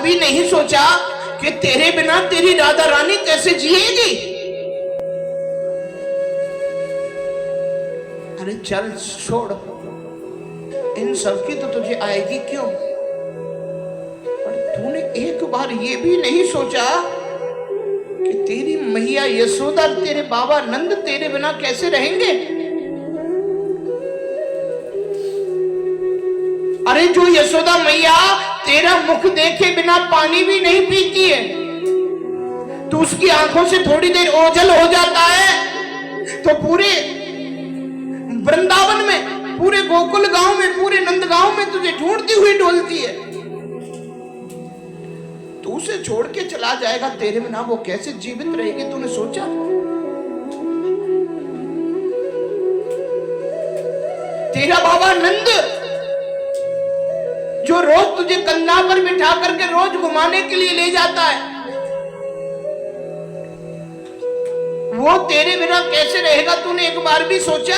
भी नहीं सोचा कि तेरे बिना तेरी राधा रानी कैसे जिएगी। अरे चल छोड़, इन सब की तो तुझे आएगी क्यों। पर तूने एक बार ये भी नहीं सोचा कि तेरी मैया यशोदा, तेरे बाबा नंद तेरे बिना कैसे रहेंगे। अरे जो यशोदा मैया तेरा मुख देखे बिना पानी भी नहीं पीती है, तो उसकी आंखों से थोड़ी देर ओझल हो जाता है तो पूरे वृंदावन में, पूरे गोकुल गांव में, पूरे नंद गांव में तुझे ढूंढती हुई डोलती है। तू उसे छोड़ के चला जाएगा, तेरे बिना वो कैसे जीवित रहेगी, तूने सोचा। तेरा बाबा नंद जो रोज तुझे कंधा पर बिठा करके रोज घुमाने के लिए ले जाता है, वो तेरे बिना कैसे रहेगा, तूने एक बार भी सोचा।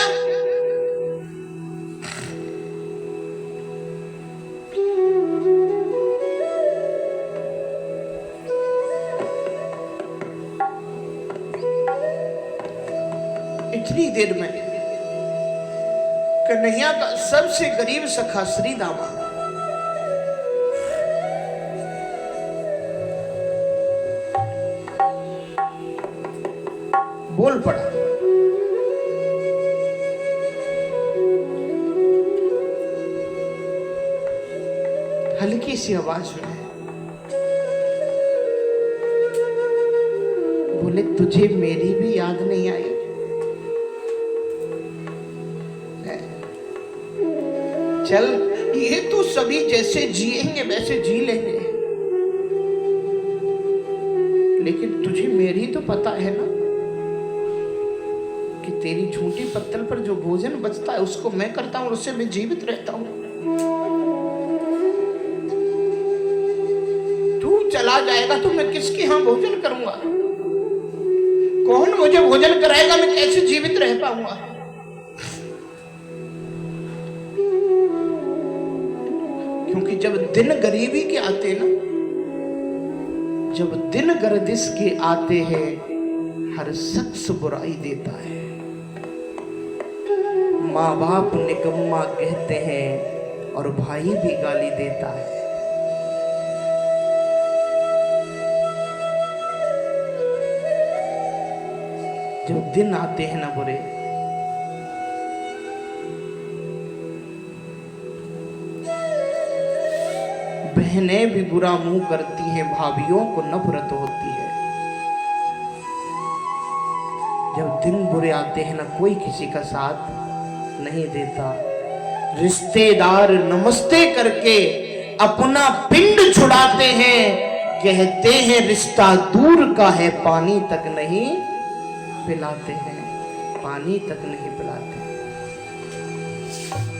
इतनी देर में कन्हैया का सबसे गरीब सखा श्री दामा बोल पड़ा। हल्की सी आवाज में बोले, तुझे मेरी भी याद नहीं आई। चल, ये तो सभी जैसे जिएंगे वैसे जी लेंगे, लेकिन तुझे मेरी तो पता है ना कि तेरी झूठी पत्तल पर जो भोजन बचता है उसको मैं करता हूं, उससे मैं जीवित रहता हूं। तू चला जाएगा तो मैं किसके यहां भोजन करूंगा, कौन मुझे भोजन कराएगा, मैं कैसे जीवित रह पाऊंगा। क्योंकि जब दिन गरीबी के आते ना, जब दिन गर्दिश के आते हैं, हर शख्स बुराई देता है। माँ बाप निकम्मा कहते हैं और भाई भी गाली देता है। जब दिन आते हैं ना बुरे, बहनें भी बुरा मुंह करती हैं, भाभियों को नफरत होती है। जब दिन बुरे आते हैं ना, कोई किसी का साथ नहीं देता। रिश्तेदार नमस्ते करके अपना पिंड छुड़ाते हैं, कहते हैं रिश्ता दूर का है, पानी तक नहीं पिलाते हैं, पानी तक नहीं पिलाते।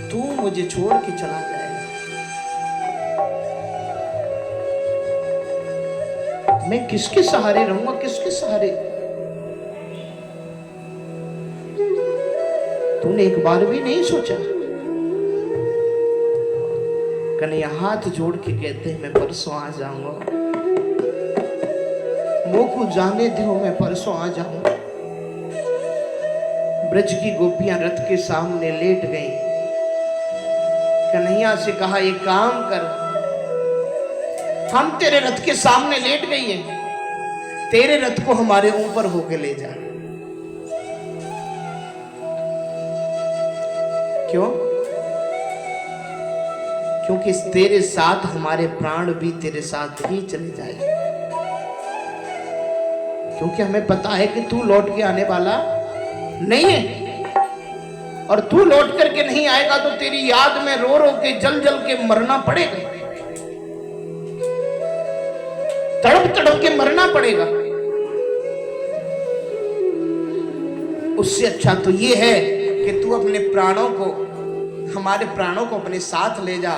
तू मुझे छोड़ के चला जाए, मैं किसके सहारे रहूंगा, किसके सहारे। तूने एक बार भी नहीं सोचा। कन्हैया हाथ जोड़ के कहते हैं, मैं परसों आ जाऊंगा, मोको जाने दो, मैं परसों आ जाऊंगा। ब्रज की गोपियां रथ के सामने लेट गईं। कन्हैया से कहा, एक काम कर, हम तेरे रथ के सामने लेट गई हैं, तेरे रथ को हमारे ऊपर होके ले जा। क्यों? क्योंकि तेरे साथ हमारे प्राण भी तेरे साथ ही चले जाएंगे। क्योंकि हमें पता है कि तू लौट के आने वाला नहीं है, और तू लौट करके नहीं आएगा तो तेरी याद में रो रो के जल जल के मरना पड़ेगा, तड़प तड़प के मरना पड़ेगा। उससे अच्छा तो ये है कि तू अपने प्राणों को, हमारे प्राणों को अपने साथ ले जा।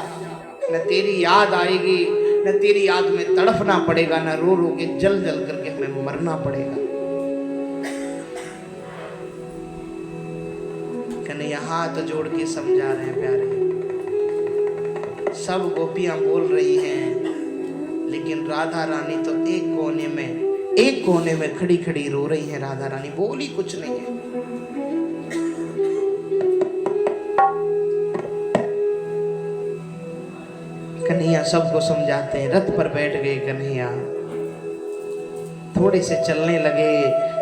न तेरी याद आएगी, न तेरी याद में तड़पना पड़ेगा, न रो रो के जल जल करके हमें मरना पड़ेगा। कन्हैया हाथ जोड़ के समझा रहे हैं प्यारे। सब गोपियां बोल रही हैं, लेकिन राधा रानी तो एक कोने में खड़ी खड़ी रो रही है। राधा रानी बोली कुछ नहीं है। कन्हैया सबको समझाते हैं। रथ पर बैठ गए कन्हैया, थोड़े से चलने लगे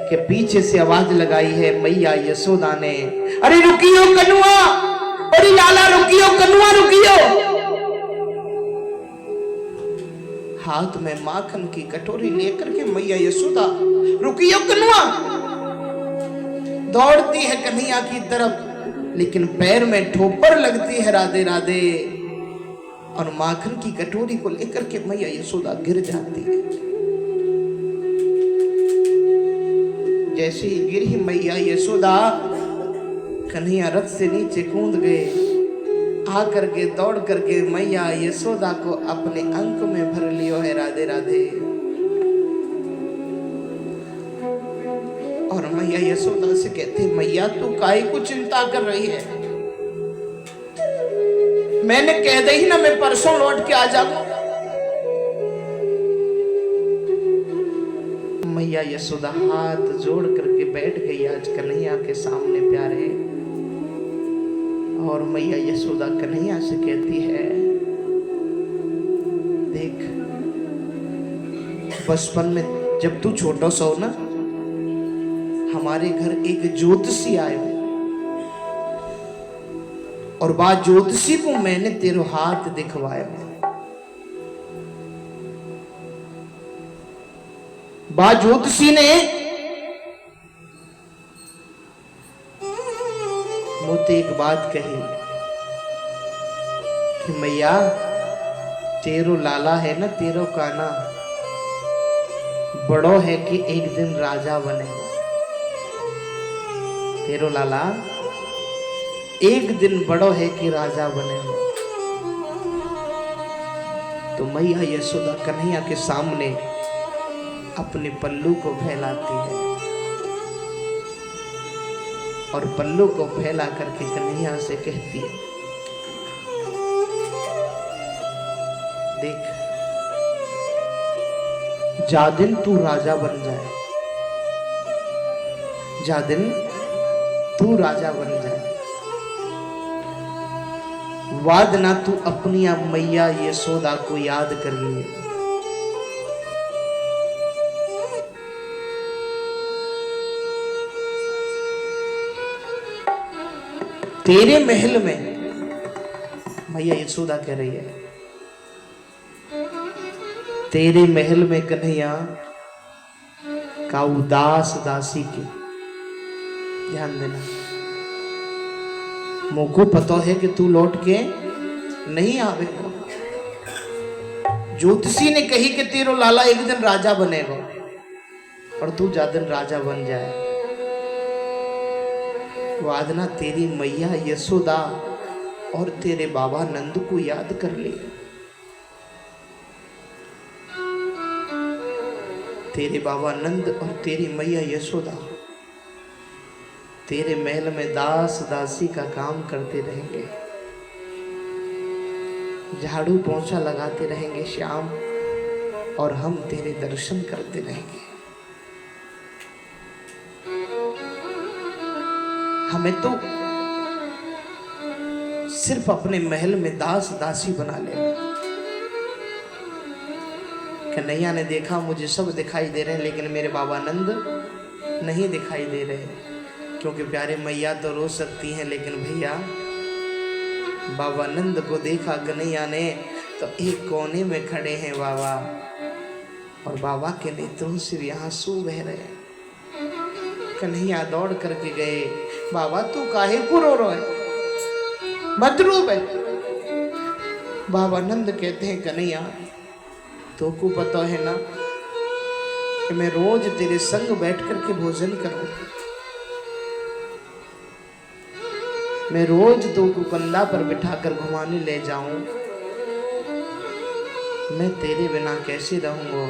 कि पीछे से आवाज लगाई है मैया यशोदा ने, अरे रुकियो कन्हुआ, अरे लाला रुकियो, कन्हुआ रुकियो। हाथ में माखन की कटोरी लेकर के मैया यशोदा, रुकियो कन्हुआ। दौड़ती है कन्हैया की तरफ, लेकिन पैर में ठोपर लगती है राधे राधे, और माखन की कटोरी को लेकर के मैया यशोदा गिर जाती है। जैसे ही गिरी मैया यशोदा, कन्हैया रथ से नीचे कूद गए। आकर के दौड़ करके मैया यशोदा को अपने अंक में भर लियो है राधे राधे। और मैया यशोदा से कहते, मैया तू काहे को चिंता कर रही है? मैंने कह दी ना मैं परसों लौट के आ जाऊंगा। मैया यशोदा हाथ जोड़ करके बैठ गई आज कन्हैया के सामने प्यारे। और मैया यशोदा कन्हैया से कहती है, देख बचपन में जब तू छोटा सा हो ना, हमारे घर एक ज्योतिषी आए और बाद ज्योतिषी को मैंने तेरे हाथ दिखवाया। बाद ज्योतिषी ने मुझे एक बात कही कि मैया तेरो लाला है ना, तेरो काना बड़ो है कि एक दिन राजा बनेगा। तेरो लाला एक दिन बड़ो है कि राजा बनेगा। तो मैया यशोदा कन्हैया के सामने अपने पल्लू को फैलाती है और पल्लू को फैला करके कन्हैया से कहती है, देख जा दिन तू राजा बन जाए, जा दिन तू राजा बन जाए, वाद ना तू अपनी मैया यशोदा को याद कर लिए। तेरे महल में, मैया यशोदा कह रही है, तेरे महल में कन्हैया का उदास दासी की, ध्यान देना, मुझको पता है कि तू लौट के नहीं आवेगा। ज्योतिषी ने कही कि तेरो लाला एक दिन राजा बनेगा और तू जा दिन राजा बन जाए। वादना तेरी मैया यशोदा और तेरे बाबा नंद को याद कर ले। तेरे बाबा नंद और तेरी मैया यशोदा तेरे महल में दास दासी का काम करते रहेंगे, झाड़ू पोंछा लगाते रहेंगे श्याम, और हम तेरे दर्शन करते रहेंगे। हमें तो सिर्फ अपने महल में दास दासी बना लेना। कन्हैया ने देखा मुझे सब दिखाई दे रहे हैं, लेकिन मेरे बाबा नंद नहीं दिखाई दे रहे, क्योंकि प्यारे मैया तो रो सकती हैं, लेकिन भैया बाबा नंद को देखा कन्हैया ने तो एक कोने में खड़े हैं बाबा, और बाबा के नेत्रों से भी आंसू बह रहे हैं। कन्हैया दौड़ करके गए, बाबा तू काहे को रो रहा है, मत रो बे। बाबा नंद कहते हैं कन्हैया तो को पता है ना कि मैं रोज तेरे संग बैठ करके भोजन करूं, मैं रोज तो को कंधा पर बिठाकर घुमाने ले जाऊं, मैं तेरे बिना कैसे रहूंगा।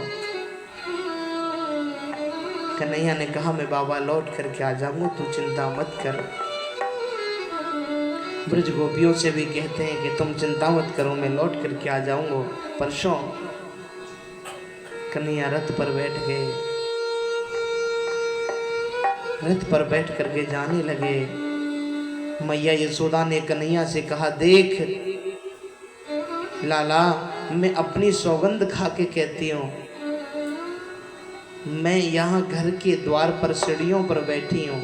कन्हैया ने कहा मैं बाबा लौट करके आ जाऊंगा, तू चिंता मत कर। ब्रज गोपियों से भी कहते हैं कि तुम चिंता मत करो, मैं लौट करके आ जाऊंगा परसों। कन्हैया रथ पर बैठ गए। रथ पर बैठ करके जाने लगे। मैया यशोदा ने कन्हैया से कहा, देख लाला, मैं अपनी सौगंध खा के कहती हूँ, मैं यहाँ घर के द्वार पर सीढ़ियों पर बैठी हूँ,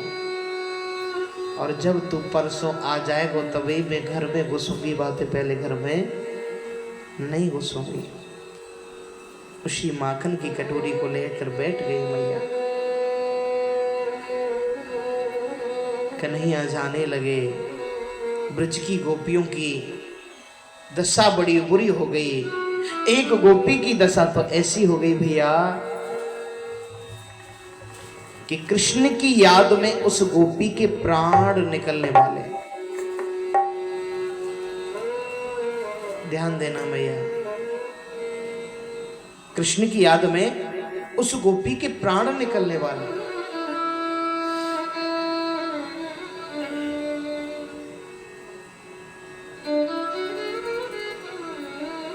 और जब तू परसों आ जाएगा तभी मैं घर में घुसूंगी, बातें पहले घर में नहीं घुसूंगी। उसी माखन की कटोरी को लेकर बैठ गई मैया। कन्हैया जाने लगे। ब्रज की गोपियों की दशा बड़ी बुरी हो गई। एक गोपी की दशा तो ऐसी हो गई भैया कि कृष्ण की याद में उस गोपी के प्राण निकलने वाले। ध्यान देना भैया, कृष्ण की याद में उस गोपी के प्राण निकलने वाले।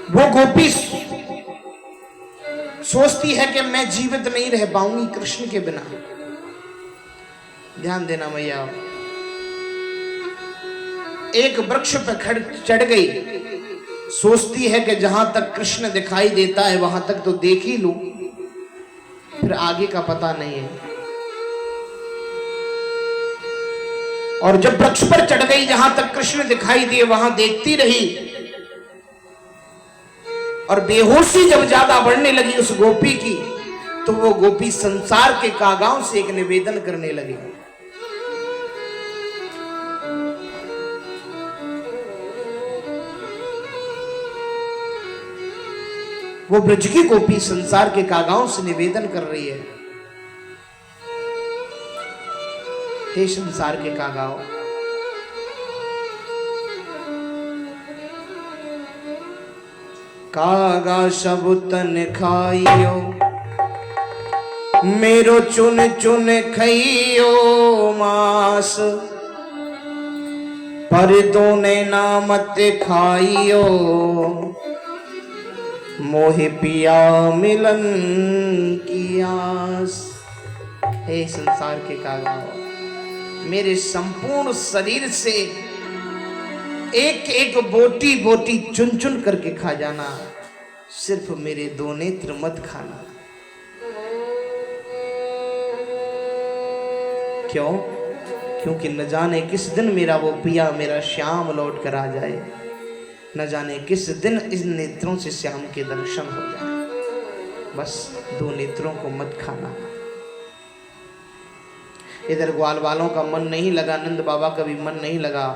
वो गोपी सोचती है कि मैं जीवित नहीं रह पाऊंगी कृष्ण के बिना। ध्यान देना भैया, एक वृक्ष पर चढ़ गई। सोचती है कि जहां तक कृष्ण दिखाई देता है वहां तक तो देख ही लूं, फिर आगे का पता नहीं है। और जब वृक्ष पर चढ़ गई, जहां तक कृष्ण दिखाई दिए वहां देखती रही। और बेहोशी जब ज्यादा बढ़ने लगी उस गोपी की, तो वो गोपी संसार के कागाओं से एक निवेदन करने लगी। वो ब्रज की गोपी संसार के कागाओं से निवेदन कर रही है, हे संसार के कागाओ, कागा सब तन खाइयो, मेरो चुन चुन खाइयो मास, पर दोने नामत खाइयो, मोहे पिया मिलन की आस। हे संसार के कागाओ, मेरे संपूर्ण शरीर से एक एक बोटी बोटी चुन चुन करके खा जाना, सिर्फ मेरे दो नेत्र मत खाना। क्यों? क्योंकि न जाने किस दिन मेरा वो पिया, मेरा श्याम लौट कर आ जाए, न जाने किस दिन इन नेत्रों से श्याम के दर्शन हो जाए। बस दो नेत्रों को मत खाना। इधर ग्वाल वालों का मन नहीं लगा, नंद बाबा का भी मन नहीं लगा।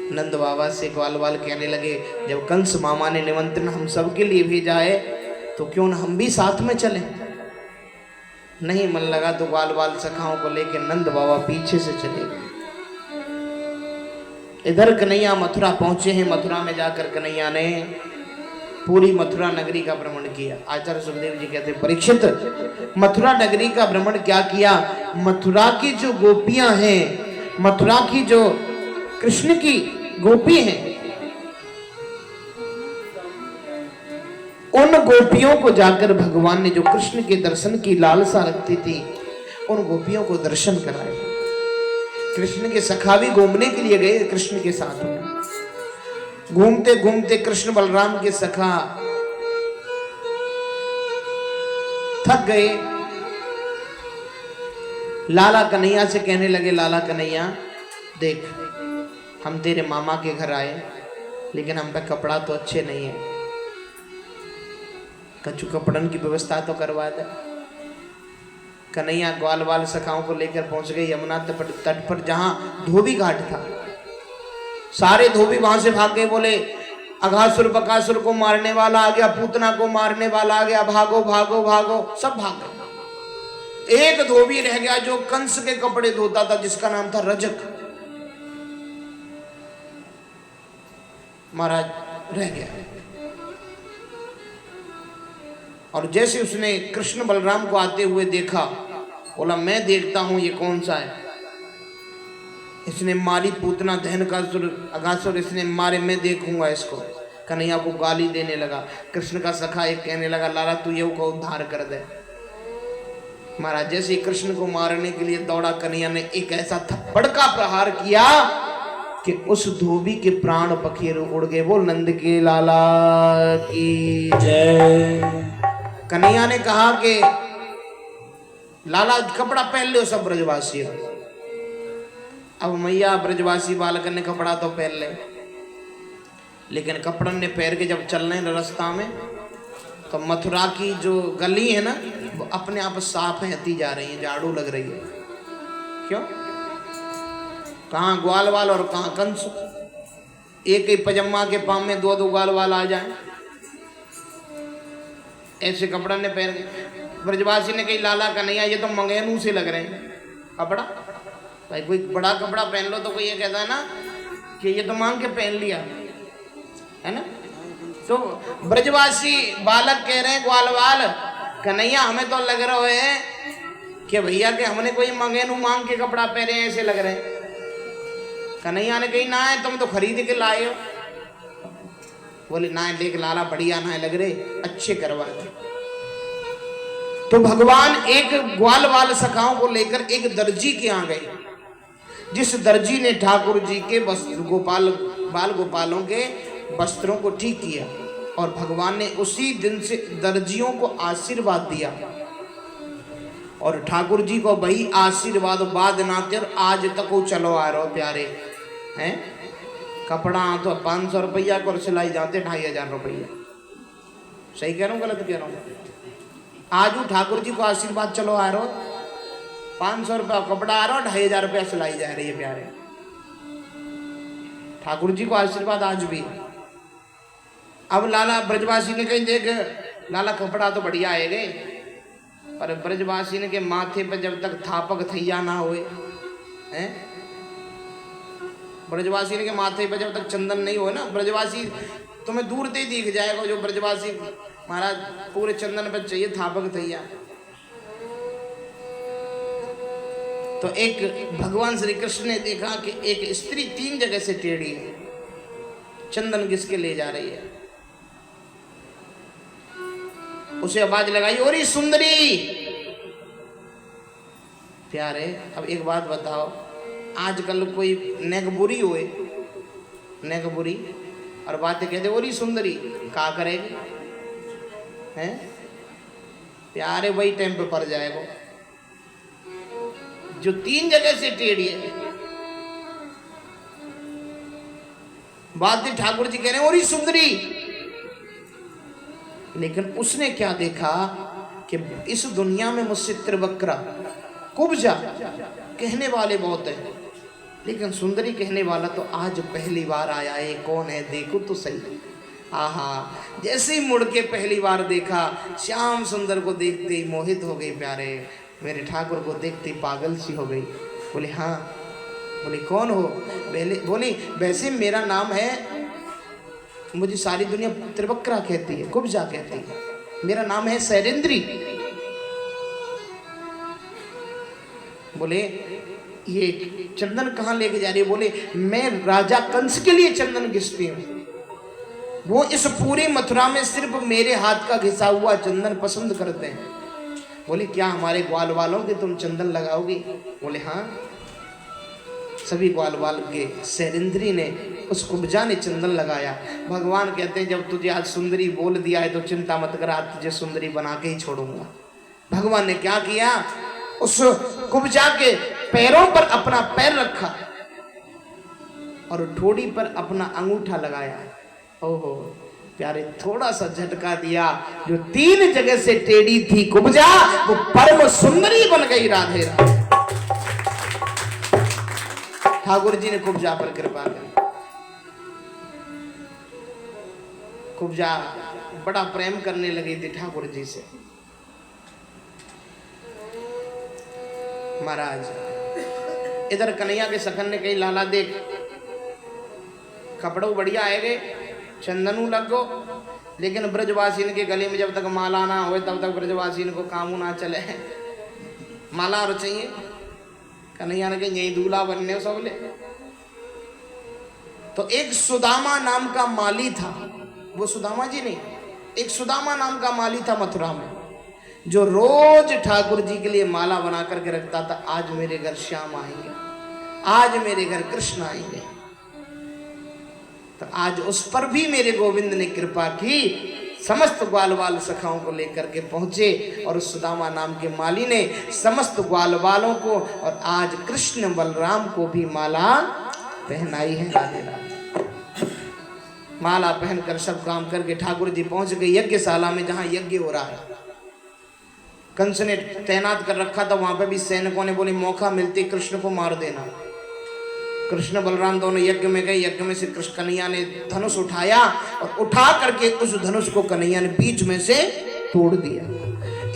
नंद बाबा से ग्वाल वाल कहने लगे, जब कंस मामा ने निमंत्रण हम सब के लिए भेजा है तो क्यों न हम भी साथ में चलें। नहीं मन लगा तो ग्वाल वाल सखाओं को लेकर नंद बाबा पीछे से चले गए। इधर कन्हैया मथुरा पहुंचे हैं। मथुरा में जाकर कन्हैया ने पूरी मथुरा नगरी का भ्रमण किया। आचार्य सुखदेव जी कहते हैं, परीक्षित मथुरा नगरी का भ्रमण क्या किया? मथुरा की जो गोपियां हैं, मथुरा की जो कृष्ण की गोपी हैं, उन गोपियों को जाकर भगवान ने, जो कृष्ण के दर्शन की लालसा रखती थी, उन गोपियों को दर्शन कराए। कृष्ण के सखा भी घूमने के लिए गए कृष्ण के साथ में। घूमते घूमते कृष्ण बलराम के सखा थक गए। लाला कन्हैया से कहने लगे, लाला कन्हैया देख, हम तेरे मामा के घर आए, लेकिन हम पे कपड़ा तो अच्छे नहीं है, कछु कपड़न की व्यवस्था तो करवा दे। कन्हैया ग्वाल वाल सखाओं को लेकर पहुंच गए यमुना तट पर, जहां धोबी घाट था। सारे धोबी वहां से भाग गए, बोले अघासुर बकासुर को मारने वाला आ गया, पूतना को मारने वाला आ गया, भागो भागो भागो। सब भाग गए। एक धोबी रह गया जो कंस के कपड़े धोता था, जिसका नाम था रजक। महाराज रह गया। और जैसे उसने कृष्ण बलराम को आते हुए देखा, बोला मैं देखता हूं ये कौन सा है, इसने मारी पूतना दहन का सुर अगासुर, इसने मारे, मैं देखूंगा इसको। कन्हैया को गाली देने लगा। कृष्ण का सखा एक कहने लगा, लाला तू ये को उद्धार कर दे। महाराज जैसे कृष्ण को मारने के लिए दौड़ा, कन्हैया ने एक ऐसा थप्पड़ का प्रहार किया कि उस धोबी के प्राण पखेरु उड़ गए। बोल नंद के लाला की जय। कन्हैया ने कहा कि लाला कपड़ा पहन लो सब ब्रजवासी। अब मैया ब्रजवासी बालक ने कपड़ा तो पहन ले, लेकिन कपड़न ने पैर के जब चल रहे रास्ता में तो मथुरा की जो गली है ना वो अपने आप साफ रहती जा रही है, झाड़ू लग रही है। क्यों? कहाँ ग्वालवाल और कहाँ कंस। एक ही पजामा के पाँव में दो दो ग्वालवाल आ जाए, ऐसे कपड़ा ने पहन के। ब्रजवासी ने कही लाला कन्हैया ये तो मंगेनू से लग रहे हैं कपड़ा। भाई कोई बड़ा कपड़ा पहन लो तो कोई ये कहता है ना कि ये तो मांग के पहन लिया है ना। तो ब्रजवासी बालक कह रहे हैं ग्वालवाल कन्हैया हमें तो लग रहा है कि भैया के हमने कोई मंगेनू मांग के कपड़ा पहने ऐसे लग रहे हैं। कन्हैया ने कही ना है तुम तो खरीद के लाए हो। बोले ना देख लाला बढ़िया ना लग रहे, अच्छे करवा दे। तो भगवान एक ग्वालवाल सखाओं को लेकर एक दर्जी के यहाँ गए, जिस दर्जी ने ठाकुर जी के बाल गोपालों के वस्त्रों को ठीक किया। और भगवान ने उसी दिन से दर्जियों को आशीर्वाद दिया और ठाकुर जी को वही आशीर्वाद बाद नाते और आज तक वो चलो आ रहे हो प्यारे हैं। कपड़ा तो 500 रुपया को सिलाई जाते 2500 रुपया। सही कह रहा हूँ गलत कह रहा हूँ? आज वो ठाकुर जी को आशीर्वाद चलो आ रहे हो, 500 रुपया कपड़ा आ रहा हो, 2500 रुपया सिलाई जा रही है प्यारे। ठाकुर जी को आशीर्वाद आज भी। अब लाला ब्रजवासी ने कहीं देख लाला कपड़ा तो बढ़िया आएगे, पर ब्रजवासी ने के माथे पर जब तक थापक थैया ना होए हैं, ब्रजवासी ने के माथे पर जब तक चंदन नहीं हो ना, ब्रजवासी तुम्हें दूर से ही दिख जाएगा जो ब्रजवासी महाराज पूरे चंदन पर चाहिए थापक थैया। तो एक भगवान श्री कृष्ण ने देखा कि एक स्त्री 3 जगह से टेढ़ी है, चंदन किसके ले जा रही है। उसे आवाज लगाई, ओरी सुंदरी प्यारे। अब एक बात बताओ, आजकल कोई नेगबुरी होए नेगबुरी और बातें कहते ओरी सुंदरी क्या करेगी हैं प्यारे, वही टाइम पे पड़ जाएगा जो 3 जगह से टेढ़ी है। बात ठाकुर जी कह रहे हैं ओरी सुंदरी, लेकिन उसने क्या देखा कि इस दुनिया में मुझसे त्रिवक्रा कुब्जा कहने वाले बहुत हैं, लेकिन सुंदरी कहने वाला तो आज पहली बार आया है। कौन है देखो तो सही। आहा, जैसे ही मुड़ के पहली बार देखा, श्याम सुंदर को देखते ही मोहित हो गई प्यारे, मेरे ठाकुर को देखते ही पागल सी हो गई। बोले हाँ। बोले कौन हो? बोली वैसे मेरा नाम है, मुझे सारी दुनिया त्रिवक्रा कहती है, कुब्जा कहती है, मेरा नाम है सैरेंद्री। बोले ये चंदन कहाँ लेके जा रही है? बोले मैं राजा कंस के लिए चंदन घिसती हूँ, वो इस पूरी मथुरा में सिर्फ मेरे हाथ का घिसा हुआ चंदन पसंद करते हैं। बोले क्या हमारे ग्वाल वालों के तुम चंदन लगाओगी? बोले हाँ। सभी ग्वाल वाल के सैरेंद्री ने उस कुब्जा ने चंदन लगाया। भगवान कहते हैं जब तुझे आज सुंदरी बोल दिया है तो चिंता मत कर, आज तुझे सुंदरी बना के ही छोड़ूंगा। भगवान ने क्या किया, उस कुब्जा के पैरों पर अपना पैर रखा और ठोड़ी पर अपना अंगूठा लगाया। ओहो प्यारे, थोड़ा सा झटका दिया, जो 3 जगह से टेढ़ी थी कुब्जा वो परम सुंदरी बन गई। राधे राधे। ठाकुर जी ने कुब्जा पर कृपा करी। कुब्जा बड़ा प्रेम करने लगी थी ठाकुर जी से। महाराज इधर कन्हैया के सखन ने कही लाला देख कपड़ों बढ़िया आएगे, चंदनू लग गो, लेकिन ब्रजवासी के गले में जब तक माला ना हो तब तक ब्रजवासी को कामू ना चले, माला और चाहिए। कन्हैया ने कही यही दूल्हा बनने सब ले। तो एक सुदामा नाम का माली था, वो सुदामा जी नहीं, एक सुदामा नाम का माली था मथुरा में, जो रोज ठाकुर जी के लिए माला बना करके रखता था। आज मेरे घर श्याम आएंगे, आज मेरे घर कृष्ण आएंगे। तो आज उस पर भी मेरे गोविंद ने कृपा की, समस्त ग्वाल बाल सखाओं को लेकर के पहुंचे और उस सुदामा नाम के माली ने समस्त ग्वाल बालों को और आज कृष्ण बलराम को भी माला पहनाई है। राधे राधे। माला पहनकर सब काम करके ठाकुर जी पहुंच गए यज्ञशाला में, जहां यज्ञ हो रहा है। कंस ने तैनात कर रखा था, वहां पे भी सैनिकों ने बोले मौका मिलते कृष्ण को मार देना। कृष्ण बलराम दोनों यज्ञ में गए। यज्ञ में से कृष्ण कन्हैया ने धनुष उठाया और उठा करके उस धनुष को कन्हैया ने बीच में से तोड़ दिया।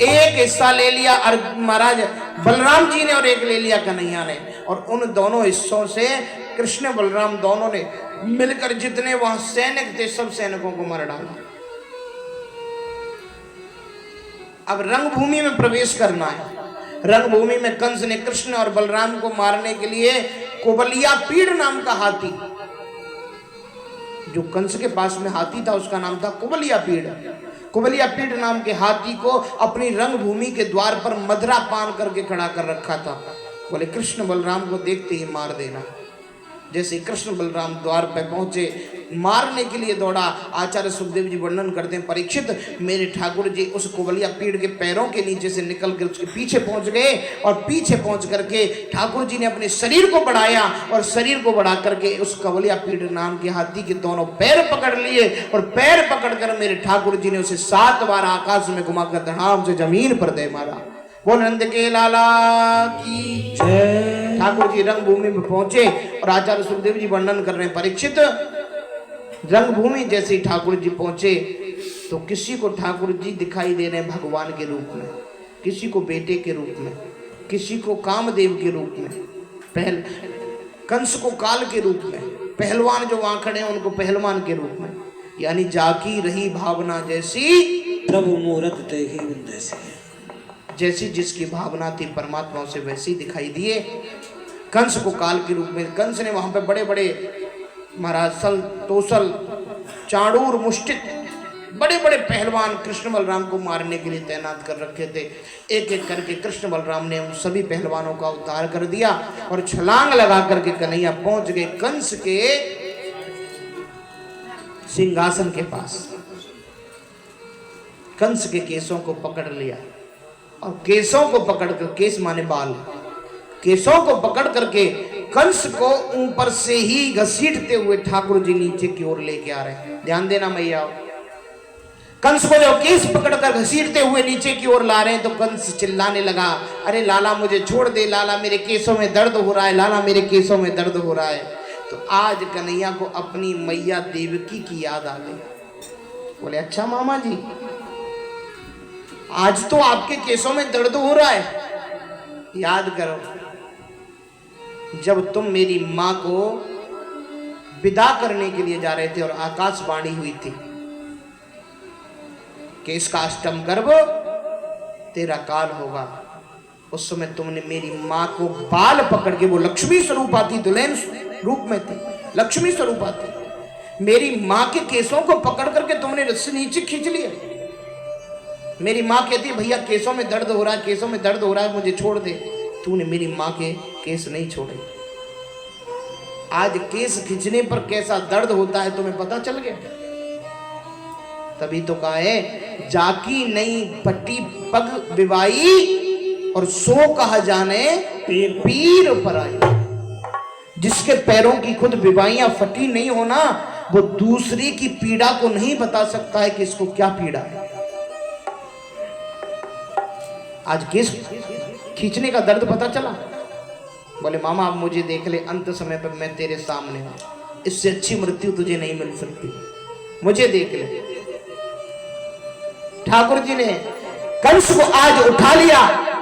एक हिस्सा ले लिया महाराज बलराम जी ने और एक ले लिया कन्हैया ने, और उन दोनों हिस्सों से कृष्ण बलराम दोनों ने मिलकर जितने वहां सैनिक थे सब सैनिकों को मार डाला। अब रंगभूमि में प्रवेश करना है। रंगभूमि में कंस ने कृष्ण और बलराम को मारने के लिए कुबलिया पीड़ नाम का हाथी, जो कंस के पास में हाथी था उसका नाम था कुबलिया पीड़। कुबलिया पीड़ नाम के हाथी को अपनी रंगभूमि के द्वार पर मदरा पान करके खड़ा कर रखा था। बोले कृष्ण बलराम को देखते ही मार देना। जैसे कृष्ण बलराम द्वार पर पहुंचे, मारने के लिए दौड़ा। आचार्य सुखदेव जी वर्णन करते हैं, परीक्षित मेरे ठाकुर जी उस कुबलिया पीड़ के पैरों के नीचे से निकल कर उसके पीछे पहुंच गए और पीछे पहुंच करके ठाकुर जी ने अपने शरीर को बढ़ाया और शरीर को बढ़ा करके उस कुबलिया पीड़ नाम के हाथी के दोनों पैर पकड़ लिए और पैर पकड़कर मेरे ठाकुर जी ने उसे 7 बार आकाश में घुमाकर धड़ाम से जमीन पर दे मारा। बोल नंद के लाला की जय। ठाकुर जी रंगभूमि में पहुंचे और आचार्य सुखदेव जी वर्णन कर रहे हैं, परीक्षित रंगभूमि जैसे ही ठाकुर जी पहुंचे तो किसी को ठाकुर जी दिखाई दे रहे हैं भगवान के रूप में, किसी को बेटे के रूप में, किसी को कामदेव के रूप में, कंस को काल के रूप में, पहलवान जो वहां खड़े हैं उनको पहलवान के रूप में। यानी जाकी रही भावना जैसी प्रभु मूरत देखी जैसी, जैसी जिसकी भावना थी परमात्मा से वैसी दिखाई दिए। कंस को काल के रूप में, कंस ने वहां पे बड़े बड़े महाराज सल तोसल चाणूर मुष्टिक बड़े बड़े पहलवान कृष्ण बलराम को मारने के लिए तैनात कर रखे थे। एक एक करके कृष्ण बलराम ने उन सभी पहलवानों का उद्धार कर दिया और छलांग लगा करके कन्हैया पहुंच गए कंस के सिंहासन के पास। कंस के केसों को पकड़ लिया और केसों को पकड़कर, केस माने बाल, केसों को पकड़ करके कंस को ऊपर से ही घसीटते हुए ठाकुर जी नीचे की ओर लेके आ रहे हैं। ध्यान देना मैया, कंस को जो केस पकड़कर घसीटते हुए नीचे की ओर ला रहे हैं तो कंस चिल्लाने लगा, अरे लाला मुझे छोड़ दे, लाला मेरे केसों में दर्द हो रहा है, लाला मेरे केसों में दर्द हो रहा है। तो आज कन्हैया को अपनी मैया देवकी की याद आ गई। बोले अच्छा मामा जी, आज तो आपके केसों में दर्द हो रहा है। याद करो जब तुम मेरी मां को विदा करने के लिए जा रहे थे और आकाशवाणी हुई थी कि इसका अष्टम गर्भ तेरा काल होगा, उस समय तुमने मेरी मां को बाल पकड़ के, वो लक्ष्मी स्वरूपा थी, दुल्हन रूप में थी, लक्ष्मी स्वरूपा थी, मेरी मां के केसों को पकड़ करके तुमने रस्सी नीचे खींच लिया। मेरी माँ कहती है भैया केसों में दर्द हो रहा है, केसों में दर्द हो रहा है, मुझे छोड़ दे। तूने मेरी माँ के केस नहीं छोड़े। आज केस खींचने पर कैसा दर्द होता है तुम्हें पता चल गया। तभी तो कहा है जाकी नई पट्टी पग विवाई और सो कहा जाने पीर पर आई। जिसके पैरों की खुद विवाइयां फटी नहीं होना, वो दूसरे की पीड़ा को नहीं बता सकता है कि इसको क्या पीड़ा है। आज केस खींचने का दर्द पता चला। बोले मामा अब मुझे देख ले, अंत समय पर मैं तेरे सामने हूं, इससे अच्छी मृत्यु तुझे नहीं मिल सकती, मुझे देख ले। ठाकुर जी ने कंस को आज उठा लिया,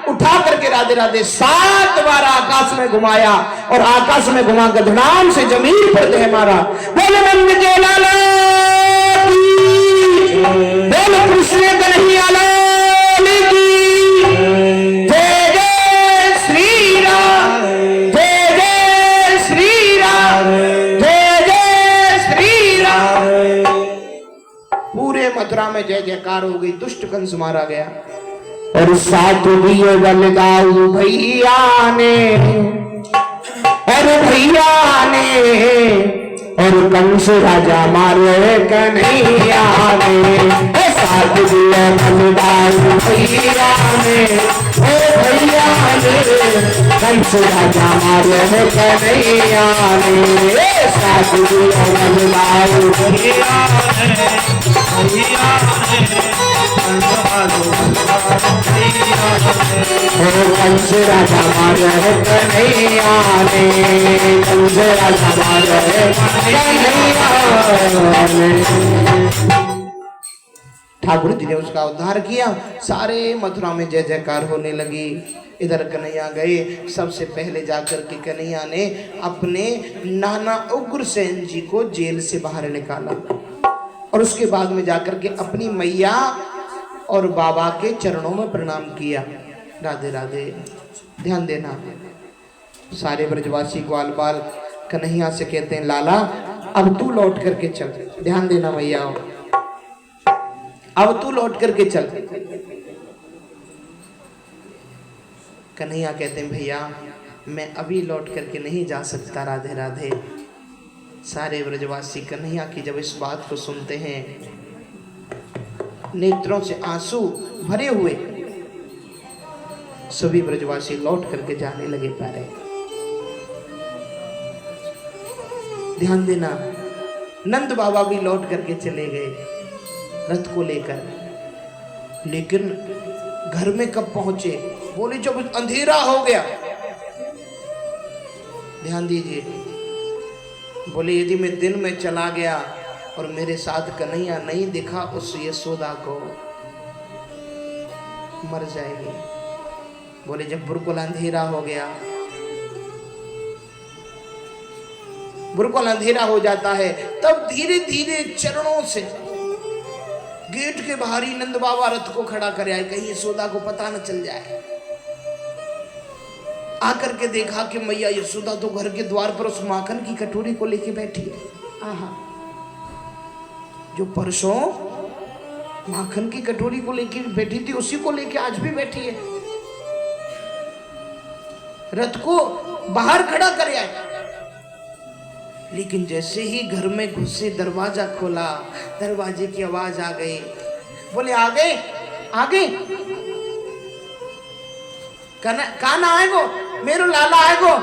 उठा करके राधे राधे 7 बार आकाश में घुमाया और आकाश में घुमाकर धड़ाम से जमीन पर दे मारा। बोले नंद के लाला की, बोले कृष्ण कन्हैया लाल की, जय जय श्री राम, जय जय श्री राम, जय जय श्री राम। जय जयकार हो गई, दुष्ट कंस मारा गया। और साथ दिए बलदाऊ भैया ने, और भैया ने, और कंस राजा मारे कन्हैया ने। साथ दिए बलदाऊ भैया ने, ओ भैया ने, कंस राजा मारे कन्हैया ने। साथ दिए बलदाऊ भैया ने, भैया ने, कंस राजा मारे कन्हैया ने, कंस राजा मारे कन्हैया ने। ठाकुर जी ने उसका उद्धार किया, सारे मथुरा में जय जयकार होने लगी। इधर कन्हैया गए, सबसे पहले जाकर के कन्हैया ने अपने नाना उग्रसेन जी को जेल से बाहर निकाला, और उसके बाद में जाकर के अपनी मैया और बाबा के चरणों में प्रणाम किया। राधे राधे। ध्यान देना, सारे ब्रजवासी ग्वाल बाल कन्हैया से कहते हैं, लाला अब तू लौट करके चल। ध्यान देना मैया, अब तू लौट करके चल। कन्हैया कहते हैं, भैया मैं अभी लौट करके नहीं जा सकता। राधे राधे। सारे ब्रजवासी कन्हैया की जब इस बात को सुनते हैं, नेत्रों से आंसू भरे हुए सभी ब्रजवासी लौट करके जाने लगे प्यारे। ध्यान देना, नंद बाबा भी लौट करके चले गए रथ को लेकर, लेकिन घर में कब पहुंचे? बोले जब अंधेरा हो गया। ध्यान दीजिए, बोले यदि मैं दिन में चला गया और मेरे साथ कन्हैया नहीं दिखा, उस यशोदा को मर जाएगी। बोले जब बिल्कुल अंधेरा हो गया, बिल्कुल अंधेरा हो जाता है, तब धीरे धीरे चरणों से गेट के बाहर ही नंद बाबा रथ को खड़ा कर आए, कहीं यशोदा को पता न चल जाए। आकर के देखा कि मैया यशोदा तो घर के द्वार पर उस माखन की कटोरी को लेके बैठी है। आहा, जो परसों माखन की कटोरी को लेके बैठी थी, उसी को लेके आज भी बैठी है। रथ को बाहर खड़ा कर आए, लेकिन जैसे ही घर में घुसे, दरवाजा खोला, दरवाजे की आवाज आ गई। बोले आ गए, आ गए, काना आएगो, मेरो लाला आएगो,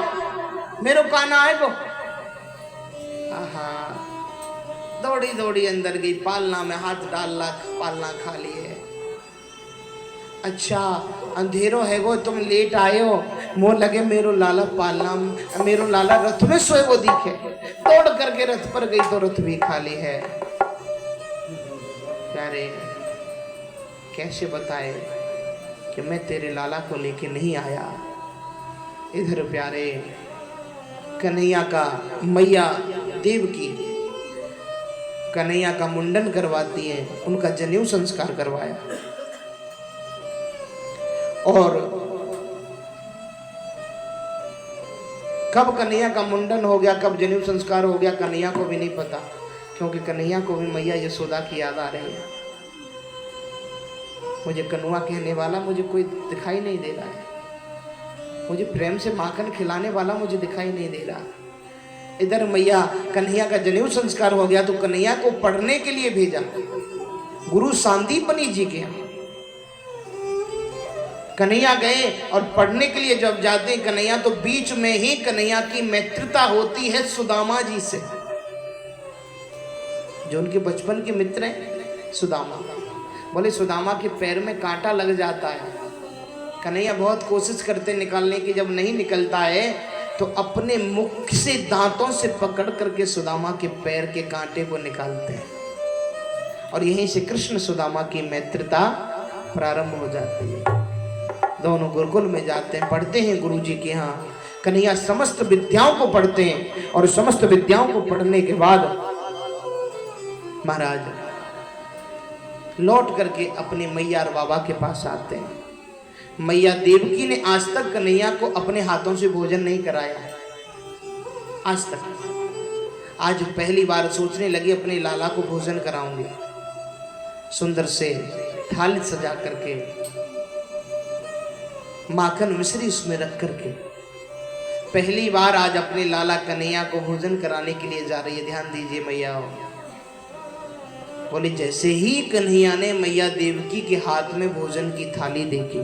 मेरो काना आएगो। आहा, दौड़ी दौड़ी अंदर गई, पालना में हाथ डालना, पालना खा ली है। अच्छा अंधेरो है वो, तुम लेट आए हो, मोह लगे मेरो लाला पालना, मेरो लाला रथ में सोए वो दिखे। दौड़ करके रथ पर गई तो रथ भी खाली है। प्यारे कैसे बताए कि मैं तेरे लाला को लेके नहीं आया। इधर प्यारे कन्हैया का मैया देवकी कन्हैया का मुंडन करवाती है, उनका जनेऊ संस्कार करवाया। और कब कन्हैया का मुंडन हो गया, कब जनेऊ संस्कार हो गया, कन्हैया को भी नहीं पता, क्योंकि कन्हैया को भी मैया यशोदा की याद आ रही है। मुझे कनुआ कहने वाला मुझे कोई दिखाई नहीं दे रहा है, मुझे प्रेम से माखन खिलाने वाला मुझे दिखाई नहीं दे रहा। इधर मैया कन्हैया का जनेऊ संस्कार हो गया, तो कन्हैया को पढ़ने के लिए भेजा गुरु सांदीपनी जी के यहाँ। कन्हैया गए और पढ़ने के लिए जब जाते हैं कन्हैया, तो बीच में ही कन्हैया की मित्रता होती है सुदामा जी से, जो उनके बचपन के मित्र हैं सुदामा। बोले सुदामा के पैर में कांटा लग जाता है, कन्हैया बहुत कोशिश करते निकालने की, जब नहीं निकलता है तो अपने मुख से दांतों से पकड़ करके सुदामा के पैर के कांटे को निकालते हैं, और यहीं से कृष्ण सुदामा की मित्रता प्रारंभ हो जाती है। दोनों गुरुकुल में जाते हैं, पढ़ते हैं गुरु जी के यहाँ। कन्हैया समस्त विद्याओं को पढ़ते हैं, और समस्त विद्याओं को पढ़ने के बाद महाराज लौट करके अपने मैया और बाबा के पास आते हैं। मैया देवकी ने आज तक कन्हैया को अपने हाथों से भोजन नहीं कराया, आज तक। आज पहली बार सोचने लगी अपने लाला को भोजन कराऊंगी। सुंदर से थाली सजा करके माखन मिश्री उसमें रख करके पहली बार आज अपने लाला कन्हैया को भोजन कराने के लिए जा रही है। ध्यान दीजिए मैया। बोले जैसे ही कन्हैया ने मैया देवकी के हाथ में भोजन की थाली देखी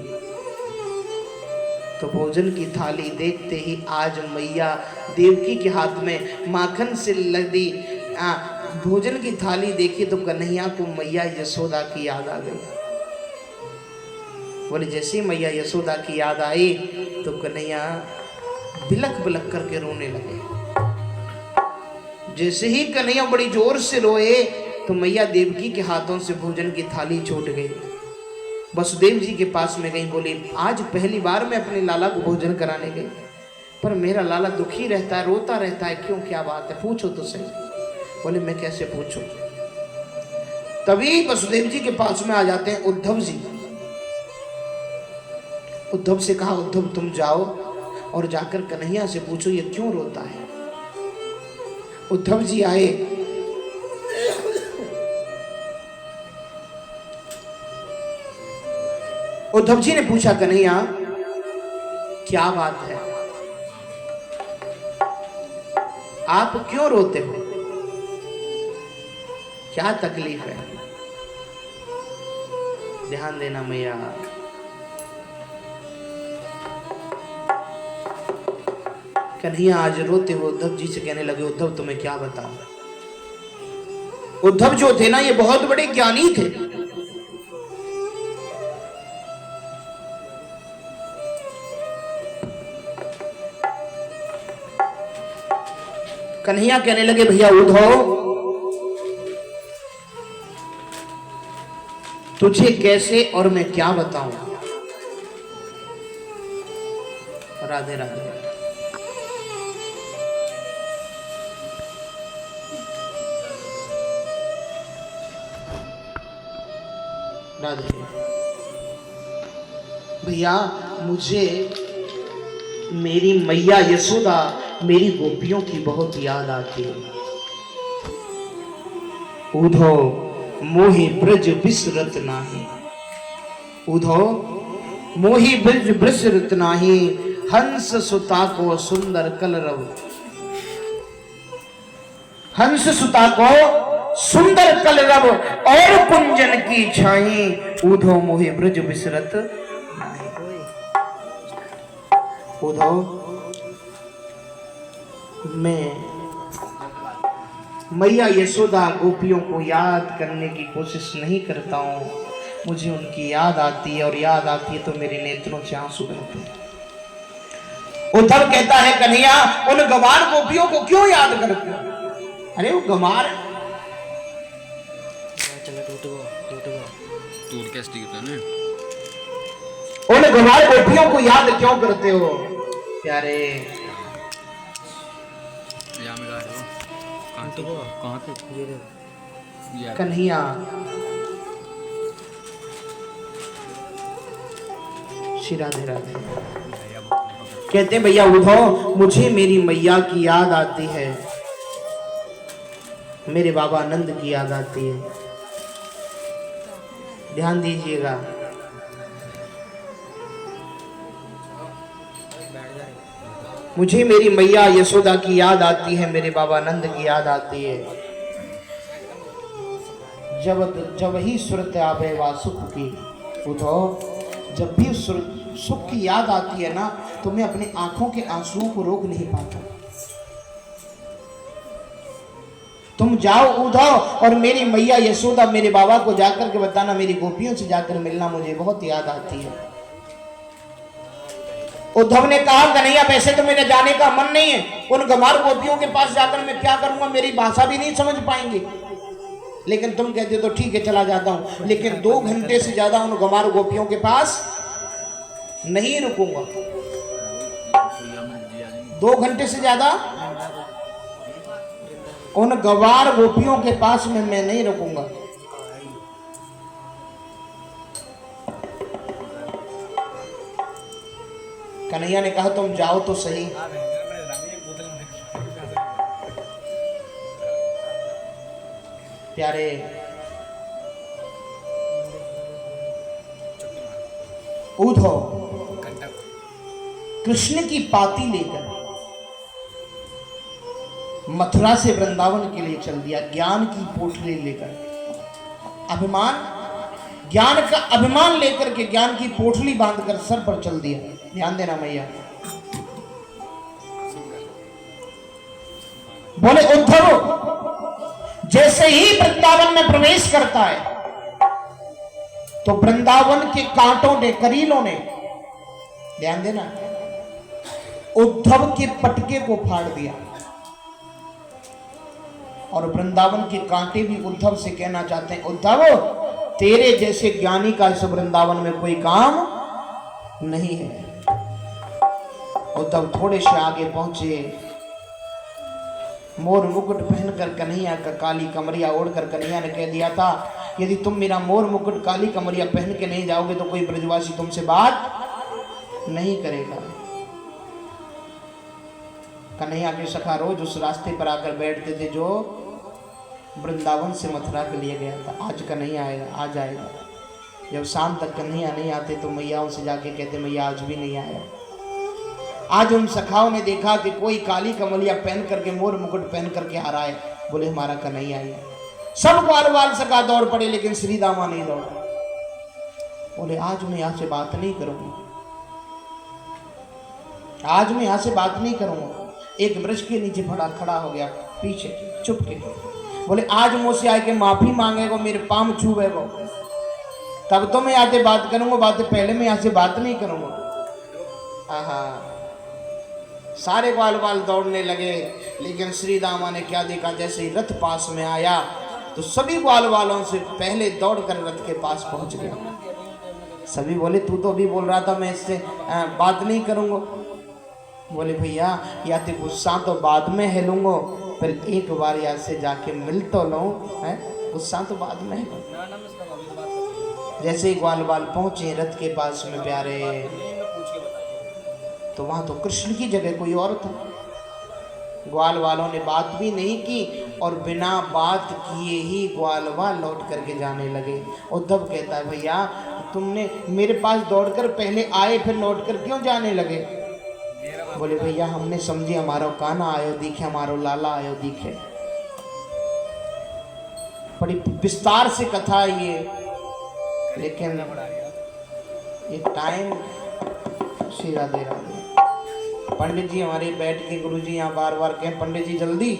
तो भोजन की थाली देखते ही आज मैया देवकी के हाथ में माखन से लदी भोजन की थाली देखी तो कन्हैया को मैया यशोदा की याद आ गई। बोले जैसे ही मैया यशोदा की याद आई तो कन्हैया बिलख बिलख करके रोने लगे। जैसे ही कन्हैया बड़ी जोर से रोए तो मैया देवकी के हाथों से भोजन की थाली छूट गई। वसुदेव जी के पास में गई, बोली आज पहली बार मैं अपने लाला को भोजन कराने गई, पर मेरा लाला दुखी रहता है, रोता रहता है, क्यों, क्या बात है, पूछो तो सही। बोले मैं कैसे पूछूं। तभी वसुदेव जी के पास में आ जाते हैं उद्धव जी। उद्धव से कहा, उद्धव तुम जाओ और जाकर कन्हैया से पूछो ये क्यों रोता है। उद्धव जी आए। उद्धव जी ने पूछा कन्हैया क्या बात है, आप क्यों रोते हो, क्या तकलीफ है। ध्यान देना मैया। कन्हैया आज रोते हुए उद्धव जी से कहने लगे, उद्धव तुम्हें क्या बताऊं। उद्धव जो थे ना ये बहुत बड़े ज्ञानी थे। कन्हैया कहने लगे भैया उद्धव तुझे कैसे और मैं क्या बताऊं। राधे राधे। राधे भैया मुझे मेरी मैया यशोदा मेरी गोपियों की बहुत याद आती है। उधो मोहि ब्रज बिसरत नाही, उधो मोहि ब्रज बिसरत नाही, हंस सुता को सुंदर कलरव, हंस सुता को सुंदर कलरव और कुंजन की छाई, उधो मोहि ब्रज बिसरत नाही। उधो मैं मैया यशोदा गोपियों को याद करने की कोशिश नहीं करता हूँ, मुझे उनकी याद आती है और याद आती है तो मेरे नेत्रों से आंसू बहते हैं। उद्धव कहता है कन्हैया उन गंवार गोपियों को क्यों याद करते हो। अरे वो गंवार उन गंवार गोपियों को याद क्यों करते हो प्यारे। कन्हैया श्री राधे राधे कहते हैं भैया उद्धव मुझे मेरी मैया की याद आती है, मेरे बाबा आनंद की याद आती है। ध्यान दीजिएगा। मुझे मेरी मैया यशोदा की याद आती है, मेरे बाबा आनंद की याद आती है। जब ही सुरत आवे वा सुख की, उद्धव जब भी सुख की याद आती है ना तो मैं अपनी आंखों के आंसुओं को रोक नहीं पाता। तुम जाओ उद्धव और मेरी मैया यशोदा मेरे बाबा को जाकर के बताना मेरी गोपियों से जाकर मिलना मुझे बहुत याद आती है। उद्धव ने कहा कन्हैया वैसे तो मेरे जाने का मन नहीं है, उन गंवार गोपियों के पास जाकर मैं क्या करूंगा, मेरी भाषा भी नहीं समझ पाएंगे, लेकिन तुम कहते हो तो ठीक है चला जाता हूं, लेकिन 2 घंटे से ज्यादा उन गंवार गोपियों के पास नहीं रुकूंगा। 2 घंटे से ज्यादा उन गंवार गोपियों के पास में मैं नहीं रुकूंगा। कन्हैया ने कहा तुम जाओ तो सही। प्यारे उद्धव कृष्ण की पाती लेकर मथुरा से वृंदावन के लिए चल दिया, ज्ञान की पोटली लेकर। ज्ञान का अभिमान लेकर के ज्ञान की पोटली बांधकर सर पर चल दिया। ध्यान देना मैया। बोले उद्धव जैसे ही वृंदावन में प्रवेश करता है तो वृंदावन के कांटों ने, करीलों ने, ध्यान देना, उद्धव के पटके को फाड़ दिया। और वृंदावन के कांटे भी उद्धव से कहना चाहते हैं, उद्धव तेरे जैसे ज्ञानी का इस वृंदावन में कोई काम नहीं है। उद्धव थोड़े से आगे पहुंचे, मोर मुकुट पहनकर कन्हैया का काली कमरिया ओढ़कर कन्हैया ने कह दिया था, यदि तुम मेरा मोर मुकुट काली कमरिया पहन के नहीं जाओगे तो कोई ब्रजवासी तुमसे बात नहीं करेगा। कन्हैया के सखा रोज उस रास्ते पर आकर बैठते थे जो वृंदावन से मथुरा के लिए गया था। आज कन्हैया आएगा, आज आएगा। जब शाम तक कन्हैया नहीं आते तो मैयाओं से जाके कहते मैया आज भी नहीं आया। आज उन सखाओं ने देखा कि कोई काली कमलिया पहन करके, मोर मुकुट पहन करके आ रहा है। बोले हमारा कन्हैया आया। सब ग्वाल वाल सखा दौड़ पड़े लेकिन श्री दामा नहीं दौड़ा। बोले आज मैं यहां से बात नहीं करूंगा, आज मैं यहां से बात नहीं करूंगा। एक वृक्ष के नीचे खड़ा हो गया पीछे चुप के। बोले आज मुझसे आके माफी मांगेगो, मेरे पाम छूएगो, तब तो मैं आते बात करूंगा, बातें पहले मैं यहां से बात नहीं करूंगा। आहा, सारे ग्वाल वाल दौड़ने लगे लेकिन श्री दामा ने क्या देखा, जैसे ही रथ पास में आया तो सभी ग्वाल वालों से पहले दौड़कर रथ के पास पहुंच गया। सभी बोले तू तो अभी बोल रहा था मैं इससे बात नहीं करूंगा। बोले भैया या तो गुस्सा तो बाद में है लूंगा, पर एक बार यहाँ से जाके मिल तो लो, है गुस्सा तो बाद में है। जैसे ही ग्वाल वाल पहुंचे रथ के पास में प्यारे, तो वहां तो कृष्ण की जगह कोई और था। ग्वाल वालों ने बात भी नहीं की और बिना बात किए ही ग्वाल वाल लौट करके जाने लगे। उद्धव कहता है भैया तुमने मेरे पास दौड़कर पहले आए फिर लौट कर क्यों जाने लगे? बोले भैया हमने समझे हमारो कान्हा आयो दिखे, हमारो लाला आयो दिखे। बड़ी विस्तार से कथा है ये, लेकिन ये टाइम सीधा दे रहा है। पंडित जी हमारे बैठ के गुरु जी यहाँ बार बार कहें पंडित जी जल्दी।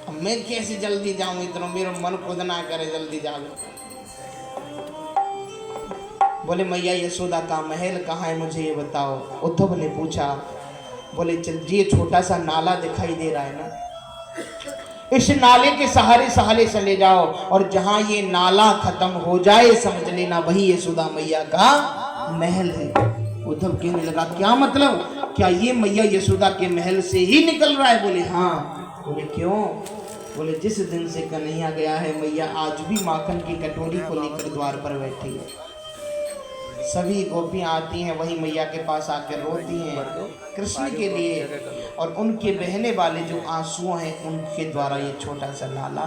अब मैं कैसे जल्दी जाऊं, इतना मेरा मन खुद ना करे जल्दी जाओ। बोले मैया यशोदा का महल कहाँ है मुझे ये बताओ। उद्धव ने पूछा। बोले चल ये छोटा सा नाला दिखाई दे रहा है ना, इस नाले के सहारे सहारे चले जाओ और जहां ये नाला खत्म हो जाए समझ लेना वही यशोदा मैया का महल है। उद्धव कहने लगा क्या मतलब, क्या ये मैया यशोदा के महल से ही निकल रहा है? बोले हाँ। बोले क्यों? बोले जिस दिन से कन्हैया गया है मैया आज भी माखन की कटोरी को लेकर द्वार पर बैठी है। सभी गोपियां आती हैं वही मैया के पास आकर रोती हैं कृष्ण के लिए, और उनके बहने वाले जो आंसुओं हैं उनके द्वारा ये छोटा सा नाला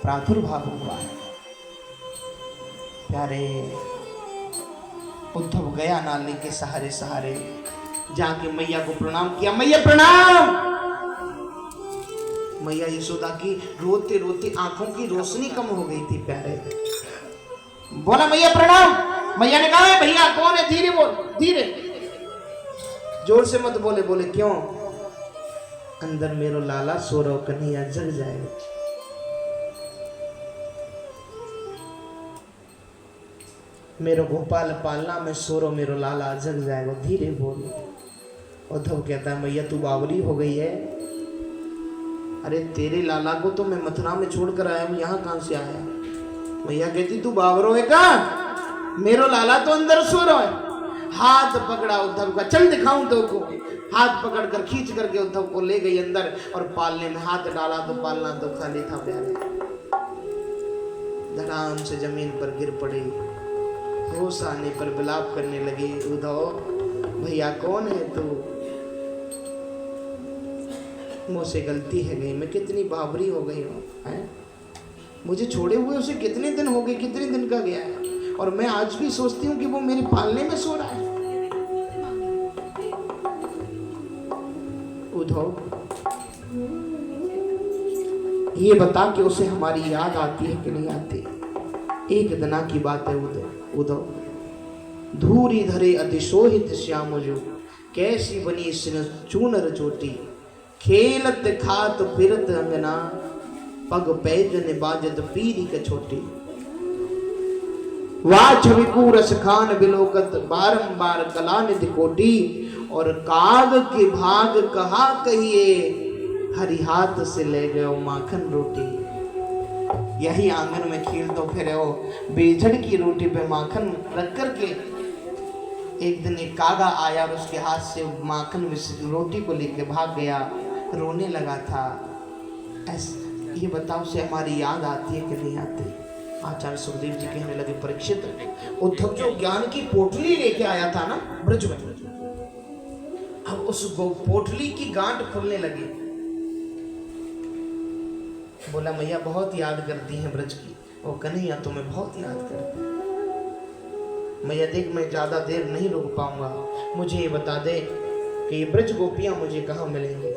प्रादुर्भाव हुआ है। प्यारे उद्धव गया नाले के सहारे सहारे, जाके मैया को प्रणाम किया। मैया प्रणाम। मैया यशोदा की रोते रोते आंखों की रोशनी कम हो गई थी। प्यारे बोला मैया प्रणाम। मैया ने कहा भैया कौन है? धीरे बोल, धीरे, जोर से मत बोले। बोले क्यों? अंदर मेरो लाला सो रहो, कन्हैया जग जाएगा। मेरो गोपाल पालना में सो रहो, मेरो लाला जग जाएगा, धीरे बोल। उद्धव कहता है मैया तू बावरी हो गई है। अरे तेरे लाला को तो मैं मथुरा में छोड़कर आया हूं, यहाँ कहां से आया? मैया कहती तू बावरो है का? मेरो लाला तो अंदर सो रहा है। हाथ पकड़ा उद्धव का, चल दिखाऊं तो को। हाथ पकड़कर खींच करके उद्धव को ले गई अंदर और पालने में हाथ डाला तो पालना तो खाली था। प्यारे धड़ाम से जमीन पर गिर पड़े, होश आने पर विलाप करने लगे। उद्धव भैया कौन है तू? मुझसे गलती है गई, मैं कितनी बाबरी हो गई हूँ। मुझे छोड़े हुए उसे कितने दिन हो गए, कितने दिन का गया है। और मैं आज भी सोचती हूँ कि वो मेरे पालने में सो रहा है। उद्धव, ये बता कि उसे हमारी याद आती है कि नहीं आती? एक दिना की बात है उद्धव। धूरी धरे अतिशोहित श्याम जो, कैसी बनी चूनर चोटी, खेलत खात फिरत अंगना, पग पैजन बाजत पीरी के छोटी। वाह छविकू रस खान बिलोकत, बारंबार कला निधि कोटी, और काग के भाग कहा कहिए, हरि हाथ से ले गयो माखन रोटी। यही आंगन में खेलते फिरे हो, बेजड़ की रोटी पे माखन रख करके। एक दिन एक कागा आया और उसके हाथ से माखन में रोटी को लेके भाग गया, रोने लगा था। ये बताओ, से हमारी याद आती है कि नहीं आती? आचार्य सुखदेव जी कहने लगे, परीक्षित, उद्धव जो ज्ञान की पोटली लेके आया था ना ब्रज में, अब उस पोटली की गांठ खुलने लगी। बोला, मैया बहुत याद करती हैं ब्रज की। वो कन्हैया तुम्हें बहुत याद करती है। मैया देख, मैं ज्यादा देर नहीं रुक पाऊंगा, मुझे ये बता दे कि ये ब्रज गोपियां मुझे कहाँ मिलेंगी?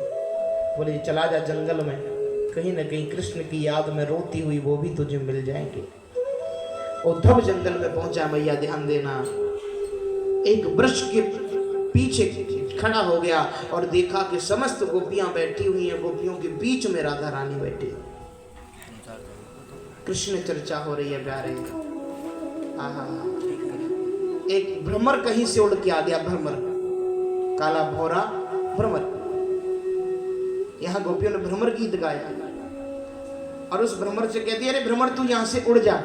बोले, चला जा जंगल में, कहीं ना कहीं कृष्ण की याद में रोती हुई वो भी तुझे मिल जाएंगे। उद्धव जंगल में पहुंचा। मैया ध्यान देना, एक वृक्ष के पीछे खड़ा हो गया और देखा कि समस्त गोपियां बैठी हुई हैं, गोपियों के बीच में राधा रानी बैठी। कृष्ण चर्चा हो रही है प्यारे। आहा, एक भ्रमर कहीं से उड़ के आ गया, भ्रमर, काला भौरा भ्रमर। यहाँ गोपियों ने भ्रमर गीत गाया और उस भ्रमर से कहती है, अरे भ्रमर तू यहाँ से उड़ जा।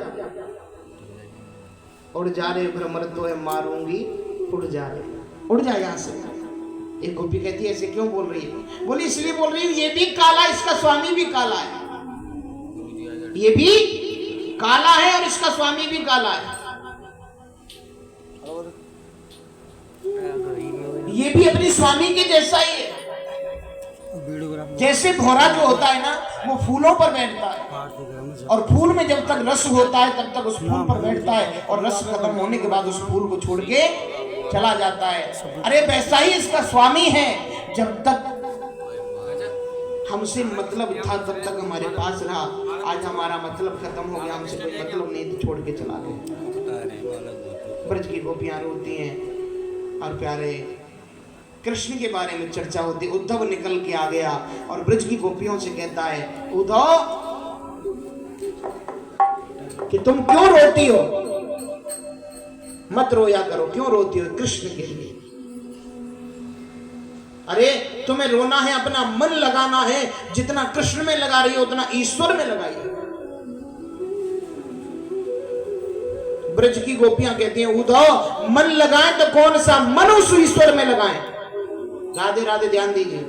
उड़ जा रे भ्रमर, तो है मारूंगी, उड़ जा रे, उड़ जा यहाँ से। एक गोपी कहती है, ऐसे क्यों बोल रही है? बोली, इसलिए बोल रही हूँ, ये भी काला, इसका स्वामी भी काला है। ये भी काला है और इसका स्वामी भी काला है। ये भी अपनी स्वामी के जैसा ही है। जैसे भौरा जो होता है ना, वो फूलों पर बैठता है और फूल में जब तक रस होता है तब तक उस फूल पर बैठता है, और रस खत्म होने के बाद उस फूल को छोड़ के चला जाता है। अरे वैसा ही इसका स्वामी है, जब तक हमसे मतलब था तब तक हमारे पास रहा, आज हमारा मतलब खत्म हो गया, हमसे कोई मतलब नहीं तो छोड़ के चला गया। ब्रज की गोपियां रोती हैं और प्यारे कृष्ण के बारे में चर्चा होती। उद्धव निकल के आ गया और ब्रज की गोपियों से कहता है, उद्धव कि तुम क्यों रोती हो? मत रोया करो, क्यों रोती हो? कृष्ण के लिए। अरे तुम्हें रोना है, अपना मन लगाना है, जितना कृष्ण में लगा रही हो उतना ईश्वर में लगाइए। ब्रज की गोपियां कहती हैं, उद्धव मन लगाएं तो कौन सा मन उस ईश्वर में लगाएं। राधे राधे, ध्यान दीजिए।